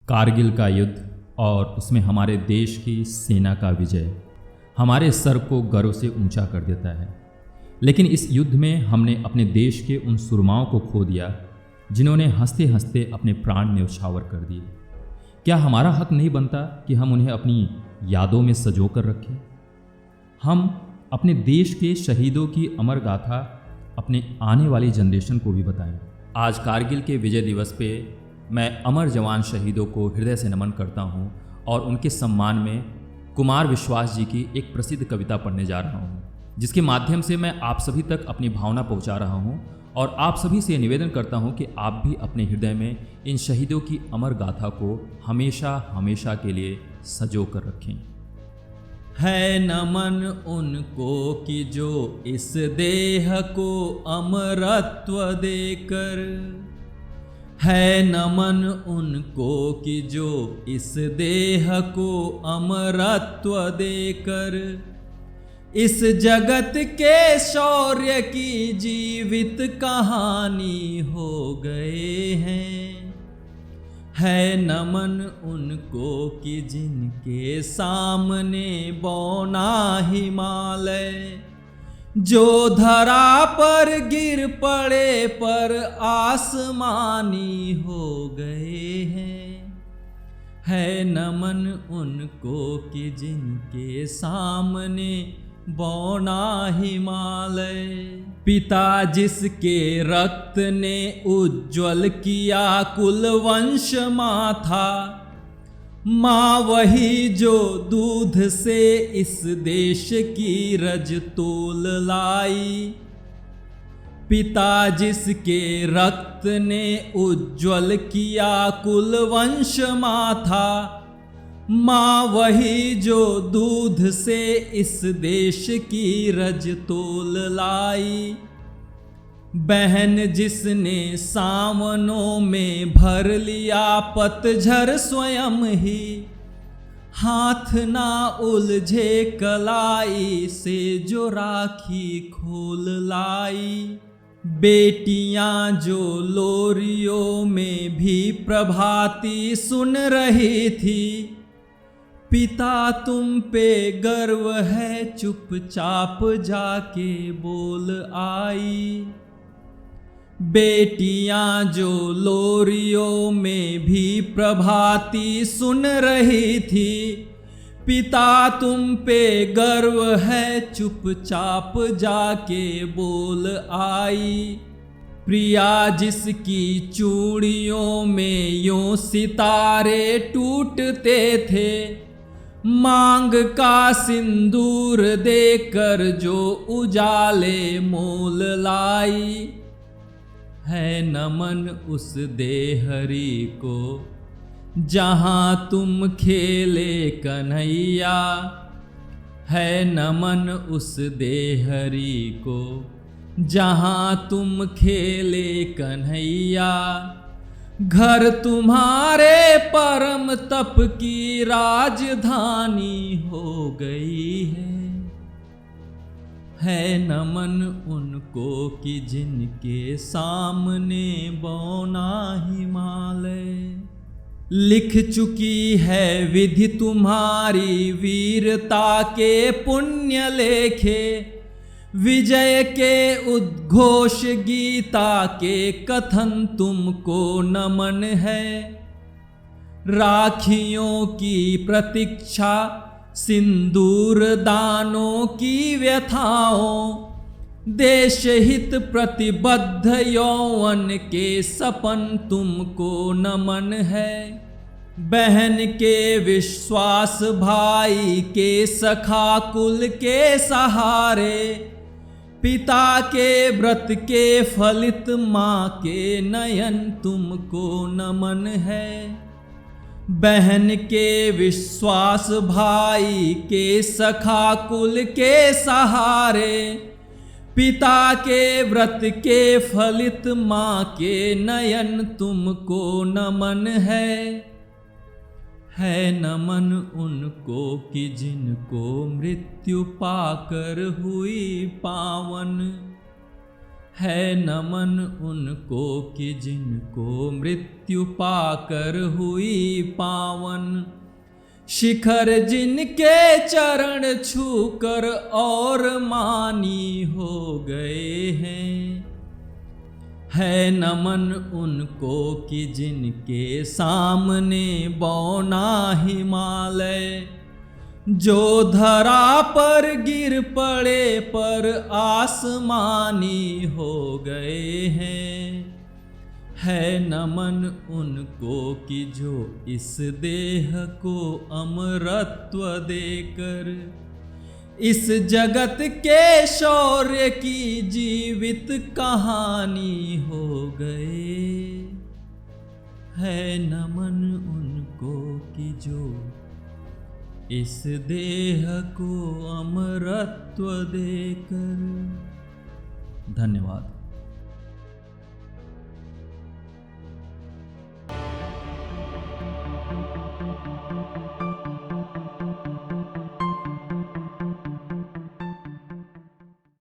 कारगिल का युद्ध और उसमें हमारे देश की सेना का विजय हमारे सर को गर्व से ऊंचा कर देता है। लेकिन इस युद्ध में हमने अपने देश के उन सुरमाओं को खो दिया जिन्होंने हंसते हंसते अपने प्राण न्यौछावर कर दिए। क्या हमारा हक नहीं बनता कि हम उन्हें अपनी यादों में सजो कर रखें? हम अपने देश के शहीदों की अमर गाथा अपने आने वाली जनरेशन को भी बताएं। आज कारगिल के विजय दिवस पे मैं अमर जवान शहीदों को हृदय से नमन करता हूँ और उनके सम्मान में कुमार विश्वास जी की एक प्रसिद्ध कविता पढ़ने जा रहा हूँ, जिसके माध्यम से मैं आप सभी तक अपनी भावना पहुँचा रहा हूँ और आप सभी से निवेदन करता हूँ कि आप भी अपने हृदय में इन शहीदों की अमर गाथा को हमेशा हमेशा के लिए सजो कर रखें। है नमन उनको कि जो इस देह को अमरत्व देकर, है नमन उनको कि जो इस देह को अमरत्व देकर इस जगत के शौर्य की जीवित कहानी हो गए हैं। है नमन उनको कि जिनके सामने बौना हिमालय जो धरा पर गिर पड़े पर आसमानी हो गए हैं। है नमन उनको कि जिनके सामने बौना हिमालय पिता जिसके रक्त ने उज्ज्वल किया कुल वंश माथा, माँ वही जो दूध से इस देश की रज तोल लाई। पिता जिसके रक्त ने उज्ज्वल किया कुल वंश माथा, माँ वही जो दूध से इस देश की रज तोल लाई। बहन जिसने सावनों में भर लिया पतझर स्वयं ही, हाथ ना उलझे कलाई से जो राखी खोल लाई। बेटियां जो लोरियों में भी प्रभाती सुन रही थी, पिता तुम पे गर्व है चुपचाप जाके बोल आई। बेटियां जो लोरियों में भी प्रभाती सुन रही थी, पिता तुम पे गर्व है चुपचाप जाके बोल आई। प्रिया जिसकी चूड़ियों में यूं सितारे टूटते थे, मांग का सिंदूर देकर जो उजाले मोल लाई। है नमन उस देहरी को जहां तुम खेले कन्हैया, है नमन उस देहरी को जहां तुम खेले कन्हैया। घर तुम्हारे परम तप की राजधानी हो गई है नमन उनको कि जिनके सामने बौना हिमालय। लिख चुकी है विधि तुम्हारी वीरता के पुण्य लेखे, विजय के उद्घोष गीता के कथन तुमको नमन है। राखियों की प्रतीक्षा सिंदूर दानों की व्यथाओं, देश हित प्रतिबद्ध यौवन के सपन तुमको नमन है। बहन के विश्वास भाई के सखा कुल के सहारे, पिता के व्रत के फलित माँ के नयन तुमको नमन है। बहन के विश्वास भाई के सखा कुल के सहारे, पिता के व्रत के फलित माँ के नयन तुमको नमन है नमन उनको कि जिनको मृत्यु पाकर हुई पावन, है नमन उनको कि जिनको मृत्यु पाकर हुई पावन, शिखर जिनके चरण छूकर और मानी हो गए हैं। है नमन उनको कि जिनके सामने बौना हिमालय, जो धरा पर गिर पड़े पर आसमानी हो गए हैं। है नमन उनको कि जो इस देह को अमरत्व देकर इस जगत के शौर्य की जीवित कहानी हो गए। है नमन उनको कि जो इस देह को अमरत्व देकर। धन्यवाद।